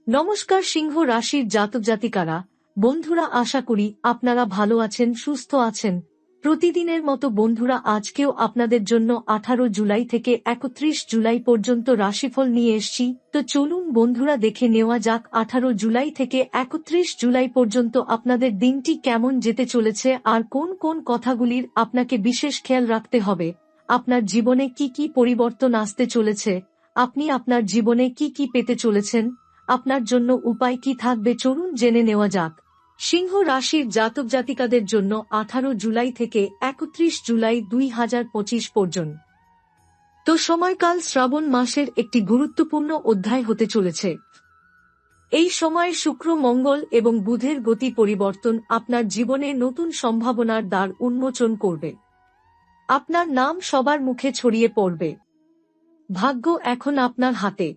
নমস্কার সিংহ রাশির জাতক জাতিকারা, বন্ধুরা, আশা করি আপনারা ভালো আছেন, সুস্থ আছেন। প্রতিদিনের মতো বন্ধুরা, আজকেও আপনাদের জন্য 18 জুলাই থেকে 31 জুলাই পর্যন্ত রাশিফল নিয়ে এসেছি। তো চলুন বন্ধুরা, দেখে নেওয়া যাক 18 জুলাই থেকে 31 জুলাই পর্যন্ত আপনাদের দিনটি কেমন যেতে চলেছে আর কোন কোন কথাগুলির আপনাকে বিশেষ খেয়াল রাখতে হবে। আপনার জীবনে কি কি পরিবর্তন আসতে চলেছে, আপনি আপনার জীবনে কি কি পেতে চলেছেন, আপনার জন্য উপায় কি থাকবে, চলুন জেনে নেওয়া যাক। সিংহ রাশির জাতক জাতিকাদের জন্য 18 জুলাই থেকে 31 জুলাই 2025 পর্যন্ত তো সময়কাল শ্রাবণ মাসের একটি গুরুত্বপূর্ণ অধ্যায় হতে চলেছে। এই সময় শুক্র, মঙ্গল এবং বুধের গতি পরিবর্তন আপনার জীবনে নতুন সম্ভাবনার দ্বার উন্মোচন করবে। আপনার নাম সবার মুখে ছড়িয়ে পড়বে। ভাগ্য এখন আপনার হাতে।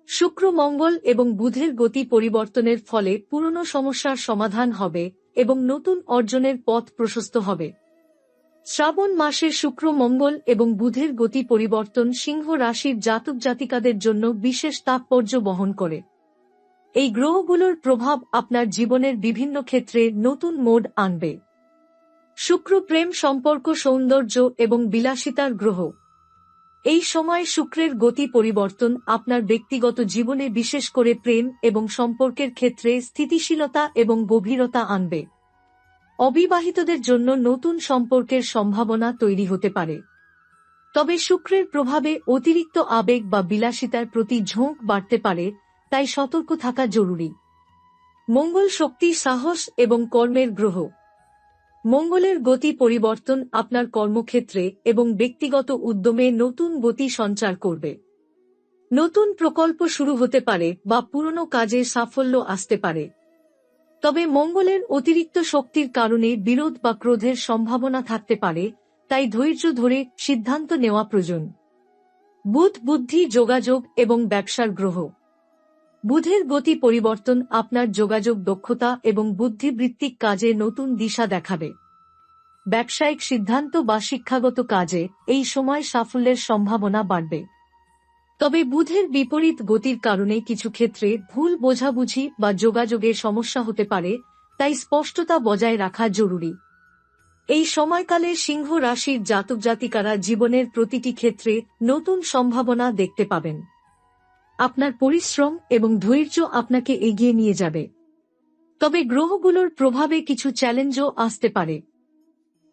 শুক্র, মঙ্গল এবং বুধের গতি পরিবর্তনের ফলে পুরনো সমস্যার সমাধান হবে এবং নতুন অর্জনের পথ প্রশস্ত হবে। শ্রাবণ মাসে শুক্র, মঙ্গল এবং বুধের গতি পরিবর্তন সিংহ রাশির জাতক জাতিকাদের জন্য বিশেষ তাৎপর্য বহন করে। এই গ্রহগুলোর প্রভাব আপনার জীবনের বিভিন্ন ক্ষেত্রে নতুন মোড় আনবে। শুক্র প্রেম, সম্পর্ক, সৌন্দর্য এবং বিলাসিতার গ্রহ। এই সময় শুক্রের গতি পরিবর্তন আপনার ব্যক্তিগত জীবনে, বিশেষ করে প্রেম এবং সম্পর্কের ক্ষেত্রে স্থিতিশীলতা এবং গভীরতা আনবে। অবিবাহিতদের জন্য নতুন সম্পর্কের সম্ভাবনা তৈরি হতে পারে। তবে শুক্রের প্রভাবে অতিরিক্ত আবেগ বা বিলাসিতার প্রতি ঝোঁক বাড়তে পারে, তাই সতর্ক থাকা জরুরি। মঙ্গল শক্তি, সাহস এবং কর্মের গ্রহ। মঙ্গলের গতি পরিবর্তন আপনার কর্মক্ষেত্রে এবং ব্যক্তিগত উদ্যমে নতুন গতি সঞ্চার করবে। নতুন প্রকল্প শুরু হতে পারে বা পুরনো কাজে সাফল্য আসতে পারে। তবে মঙ্গলের অতিরিক্ত শক্তির কারণে বিরোধ বা ক্রোধের সম্ভাবনা থাকতে পারে, তাই ধৈর্য ধরে সিদ্ধান্ত নেওয়া প্রয়োজন। বুধ বুদ্ধি, যোগাযোগ এবং ব্যবসার গ্রহ। বুধের গতি পরিবর্তন আপনার যোগাযোগ দক্ষতা এবং বুদ্ধিবৃত্তিক কাজে নতুন দিশা দেখাবে। ব্যবসায়িক সিদ্ধান্ত বা শিক্ষাগত কাজে এই সময় সাফল্যের সম্ভাবনা বাড়বে। তবে বুধের বিপরীত গতির কারণে কিছু ক্ষেত্রে ভুল বোঝাবুঝি বা যোগাযোগে সমস্যা হতে পারে, তাই স্পষ্টতা বজায় রাখা জরুরি। এই সময়কালে সিংহ রাশির জাতক জাতিকারা জীবনের প্রতিটি ক্ষেত্রে নতুন সম্ভাবনা দেখতে পাবেন। আপনার পরিশ্রম এবং ধৈর্য আপনাকে এগিয়ে নিয়ে যাবে। তবে গ্রহগুলোর প্রভাবে কিছু চ্যালেঞ্জও আসতে পারে।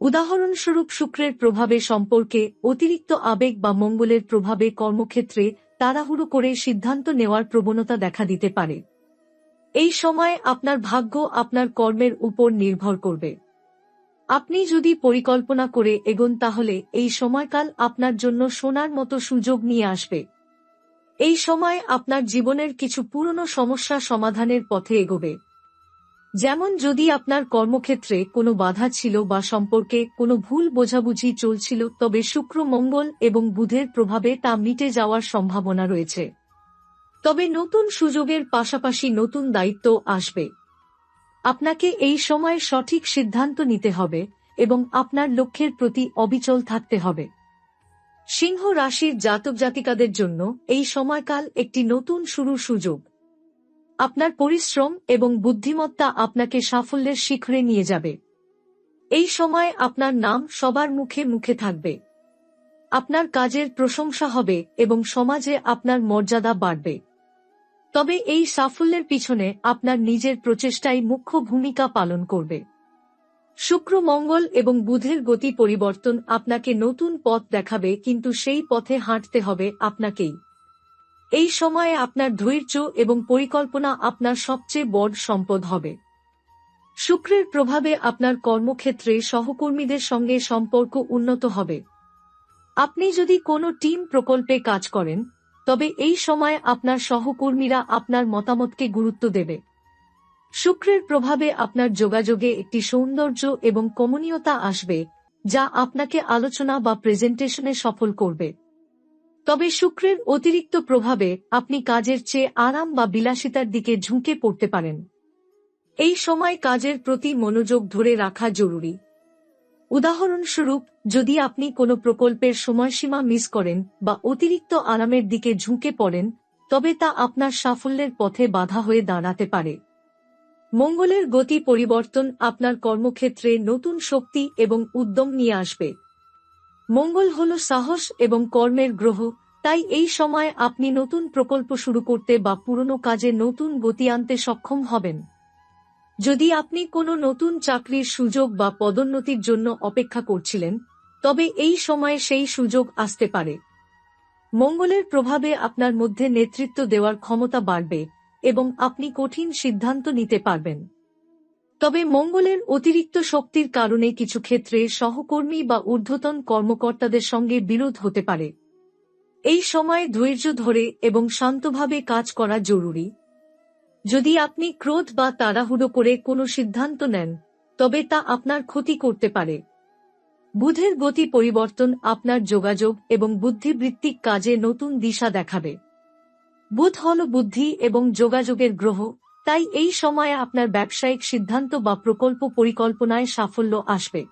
উদাহরণস্বরূপ শুক্রের প্রভাবে সম্পর্কে অতিরিক্ত আবেগ বা মঙ্গলের প্রভাবে কর্মক্ষেত্রে তাড়াহুড়ো করে সিদ্ধান্ত নেওয়ার প্রবণতা দেখা দিতে পারে। এই সময় আপনার ভাগ্য আপনার কর্মের উপর নির্ভর করবে। আপনি যদি পরিকল্পনা করে এগোন, তাহলে এই সময়কাল আপনার জন্য সোনার মতো সুযোগ নিয়ে আসবে। এই সময় আপনার জীবনের কিছু পুরনো সমস্যা সমাধানের পথে এগোবে। যেমন যদি আপনার কর্মক্ষেত্রে কোনো বাধা ছিল বা সম্পর্কে কোনো ভুল বোঝাবুঝি চলছিল, তবে শুক্র, মঙ্গল এবং বুধের প্রভাবে তা মিটে যাওয়ার সম্ভাবনা রয়েছে। তবে নতুন সুযোগের পাশাপাশি নতুন দায়িত্ব আসবে। আপনাকে এই সময় সঠিক সিদ্ধান্ত নিতে হবে এবং আপনার লক্ষ্যের প্রতি অবিচল থাকতে হবে। সিংহ রাশির জাতক জাতিকাদের জন্য এই সময়কাল একটি নতুন শুরুর সুযোগ। আপনার পরিশ্রম এবং বুদ্ধিমত্তা আপনাকে সাফল্যের শিখরে নিয়ে যাবে। এই সময় আপনার নাম সবার মুখে মুখে থাকবে। আপনার কাজের প্রশংসা হবে এবং সমাজে আপনার মর্যাদা বাড়বে। তবে এই সাফল্যের পিছনে আপনার নিজের প্রচেষ্টাই মুখ্য ভূমিকা পালন করবে। শুক্র, মঙ্গল এবং বুধের গতি পরিবর্তন আপনাকে নতুন পথ দেখাবে, কিন্তু সেই পথে হাঁটতে হবে আপনাকেই। এই সময়ে আপনার ধৈর্য এবং পরিকল্পনা আপনার সবচেয়ে বড় সম্পদ হবে। শুক্রের প্রভাবে আপনার কর্মক্ষেত্রে সহকর্মীদের সঙ্গে সম্পর্ক উন্নত হবে। আপনি যদি কোনো টিম প্রকল্পে কাজ করেন, তবে এই সময় আপনার সহকর্মীরা আপনার মতামতকে গুরুত্ব দেবে। শুক্রের প্রভাবে আপনার যোগাযোগে একটি সৌন্দর্য এবং কমনীয়তা আসবে, যা আপনাকে আলোচনা বা প্রেজেন্টেশনে সফল করবে। তবে শুক্রের অতিরিক্ত প্রভাবে আপনি কাজের চেয়ে আরাম বা বিলাসিতার দিকে ঝুঁকে পড়তে পারেন। এই সময় কাজের প্রতি মনোযোগ ধরে রাখা জরুরি। উদাহরণস্বরূপ, যদি আপনি কোনো প্রকল্পের সময়সীমা মিস করেন বা অতিরিক্ত আরামের দিকে ঝুঁকে পড়েন, তবে তা আপনার সাফল্যের পথে বাধা হয়ে দাঁড়াতে পারে। মঙ্গলের গতি পরিবর্তন আপনার কর্মক্ষেত্রে নতুন শক্তি এবং উদ্যম নিয়ে আসবে। মঙ্গল হল সাহস এবং কর্মের গ্রহ, তাই এই সময় আপনি নতুন প্রকল্প শুরু করতে বা পুরনো কাজে নতুন গতি আনতে সক্ষম হবেন। যদি আপনি কোনো নতুন চাকরির সুযোগ বা পদোন্নতির জন্য অপেক্ষা করছিলেন, তবে এই সময়ে সেই সুযোগ আসতে পারে। মঙ্গলের প্রভাবে আপনার মধ্যে নেতৃত্ব দেওয়ার ক্ষমতা বাড়বে এবং আপনি কঠিন সিদ্ধান্ত নিতে পারবেন। তবে মঙ্গলের অতিরিক্ত শক্তির কারণে কিছু ক্ষেত্রে সহকর্মী বা ঊর্ধ্বতন কর্মকর্তাদের সঙ্গে বিরোধ হতে পারে। এই সময় ধৈর্য ধরে এবং শান্তভাবে কাজ করা জরুরি। যদি আপনি ক্রোধ বা তাড়াহুড়ো করে কোনো সিদ্ধান্ত নেন, তবে তা আপনার ক্ষতি করতে পারে। বুধের গতি পরিবর্তন আপনার যোগাযোগ এবং বুদ্ধিবৃত্তিক কাজে নতুন দিশা দেখাবে। বুধ হল বুদ্ধি এবং যোগাযোগের গ্রহ, তাই এই সময়ে আপনার ব্যবসায়িক সিদ্ধান্ত বা প্রকল্প পরিকল্পনায় সাফল্য আসবে।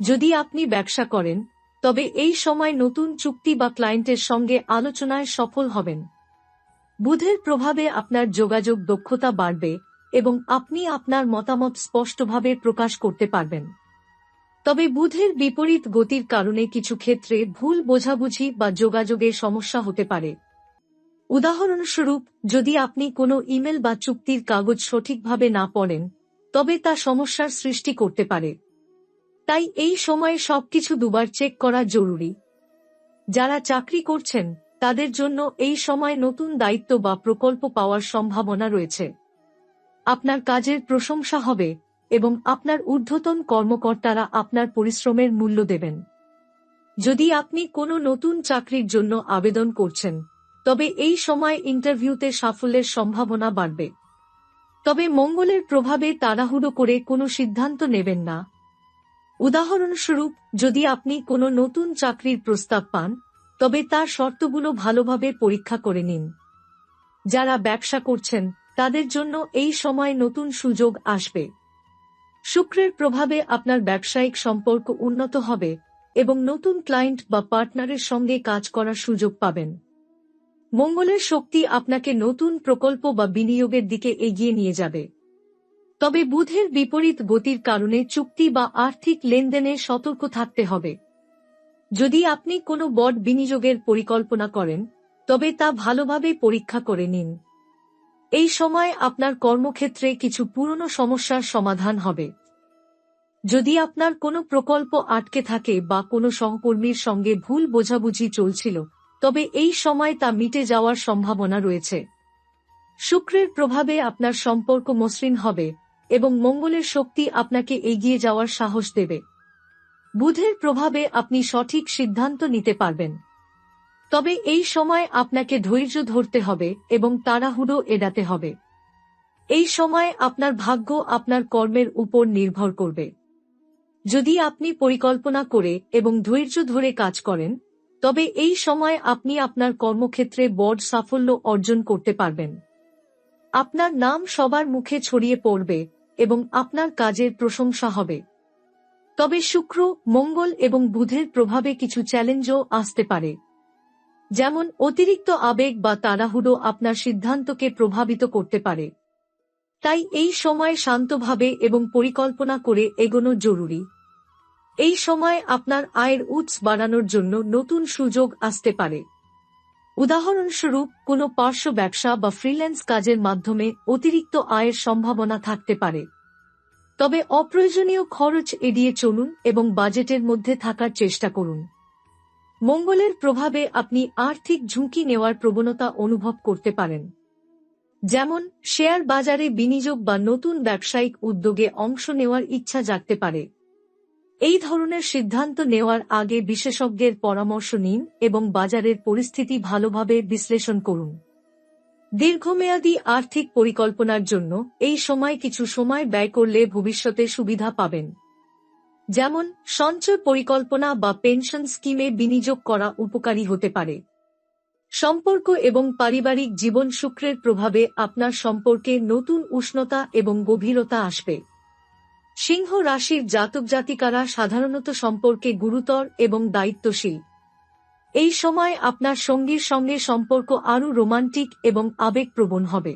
যদি আপনি ব্যবসা করেন, তবে এই সময় নতুন চুক্তি বা ক্লায়েন্টের সঙ্গে আলোচনায় সফল হবেন। বুধের প্রভাবে আপনার যোগাযোগ দক্ষতা বাড়বে এবং আপনি আপনার মতামত স্পষ্টভাবে প্রকাশ করতে পারবেন। তবে বুধের বিপরীত গতির কারণে কিছু ক্ষেত্রে ভুল বোঝাবুঝি বা যোগাযোগে সমস্যা হতে পারে। উদাহরণস্বরূপ, যদি আপনি কোনো ইমেল বা চুক্তির কাগজ সঠিকভাবে না পড়েন, তবে তা সমস্যার সৃষ্টি করতে পারে। তাই এই সময়ে সবকিছু দুবার চেক করা জরুরি। যারা চাকরি করছেন, তাদের জন্য এই সময় নতুন দায়িত্ব বা প্রকল্প পাওয়ার সম্ভাবনা রয়েছে। আপনার কাজের প্রশংসা হবে এবং আপনার ঊর্ধ্বতন কর্মকর্তারা আপনার পরিশ্রমের মূল্য দেবেন। যদি আপনি কোনো নতুন চাকরির জন্য আবেদন করছেন, তবে এই সময় ইন্টারভিউতে সাফল্যের সম্ভাবনা বাড়বে। তবে মঙ্গলের প্রভাবে তাড়াহুড়ো করে কোনো সিদ্ধান্ত নেবেন না। উদাহরণস্বরূপ, যদি আপনি কোনো নতুন চাকরির প্রস্তাব পান, তবে তার শর্তগুলো ভালোভাবে পরীক্ষা করে নিন। যারা ব্যবসা করছেন, তাদের জন্য এই সময় নতুন সুযোগ আসবে। শুক্রের প্রভাবে আপনার ব্যবসায়িক সম্পর্ক উন্নত হবে এবং নতুন ক্লায়েন্ট বা পার্টনারের সঙ্গে কাজ করার সুযোগ পাবেন। মঙ্গলের শক্তি আপনাকে নতুন প্রকল্প বা বিনিয়োগের দিকে এগিয়ে নিয়ে যাবে। তবে বুধের বিপরীত গতির কারণে চুক্তি বা আর্থিক লেনদেনে সতর্ক থাকতে হবে। যদি আপনি কোনো বড় বিনিয়োগের পরিকল্পনা করেন, তবে তা ভালোভাবে পরীক্ষা করে নিন। এই সময় আপনার কর্মক্ষেত্রে কিছু পুরনো সমস্যার সমাধান হবে। যদি আপনার কোনো প্রকল্প আটকে থাকে বা কোনো সহকর্মীর সঙ্গে ভুল বোঝাবুঝি চলছিল, তবে এই সময় তা মিটে যাওয়ার সম্ভাবনা রয়েছে। শুক্রের প্রভাবে আপনার সম্পর্ক মসৃণ হবে এবং মঙ্গলের শক্তি আপনাকে এগিয়ে যাওয়ার সাহস দেবে। বুধের প্রভাবে আপনি সঠিক সিদ্ধান্ত নিতে পারবেন। তবে এই সময় আপনাকে ধৈর্য ধরতে হবে এবং তাড়াহুড়ো এড়াতে হবে। এই সময় আপনার ভাগ্য আপনার কর্মের উপর নির্ভর করবে। যদি আপনি পরিকল্পনা করে এবং ধৈর্য ধরে কাজ করেন, তবে এই সময় আপনি আপনার কর্মক্ষেত্রে বড় সাফল্য অর্জন করতে পারবেন। আপনার নাম সবার মুখে ছড়িয়ে পড়বে এবং আপনার কাজের প্রশংসা হবে। তবে শুক্র, মঙ্গল এবং বুধের প্রভাবে কিছু চ্যালেঞ্জও আসতে পারে। যেমন অতিরিক্ত আবেগ বা তাড়াহুড়ো আপনার সিদ্ধান্তকে প্রভাবিত করতে পারে। তাই এই সময় শান্তভাবে এবং পরিকল্পনা করে এগোনো জরুরি। এই সময় আপনার আয়ের উৎস বাড়ানোর জন্য নতুন সুযোগ আসতে পারে। উদাহরণস্বরূপ, কোনো পার্শ্ব ব্যবসা বা ফ্রিল্যান্স কাজের মাধ্যমে অতিরিক্ত আয়ের সম্ভাবনা থাকতে পারে। তবে অপ্রয়োজনীয় খরচ এড়িয়ে চলুন এবং বাজেটের মধ্যে থাকার চেষ্টা করুন। মঙ্গলের প্রভাবে আপনি আর্থিক ঝুঁকি নেওয়ার প্রবণতা অনুভব করতে পারেন। যেমন শেয়ার বাজারে বিনিয়োগ বা নতুন ব্যবসায়িক উদ্যোগে অংশ নেওয়ার ইচ্ছা জাগতে পারে। এই ধরনের সিদ্ধান্ত নেওয়ার আগে বিশেষজ্ঞের পরামর্শ নিন এবং বাজারের পরিস্থিতি ভালোভাবে বিশ্লেষণ করুন। দীর্ঘমেয়াদী আর্থিক পরিকল্পনার জন্য এই সময় কিছু সময় ব্যয় করলে ভবিষ্যতে সুবিধা পাবেন। যেমন সঞ্চয় পরিকল্পনা বা পেনশন স্কিমে বিনিয়োগ করা উপকারী হতে পারে। সম্পর্ক এবং পারিবারিক জীবন শুক্রের প্রভাবে আপনার সম্পর্কে নতুন উষ্ণতা এবং গভীরতা আসবে। সিংহ রাশির জাতক জাতিকারা সাধারণত সম্পর্কে গুরুতর এবং দায়িত্বশীল। এই সময় আপনার সঙ্গীর সঙ্গে সম্পর্ক আরও রোমান্টিক এবং আবেগপ্রবণ হবে।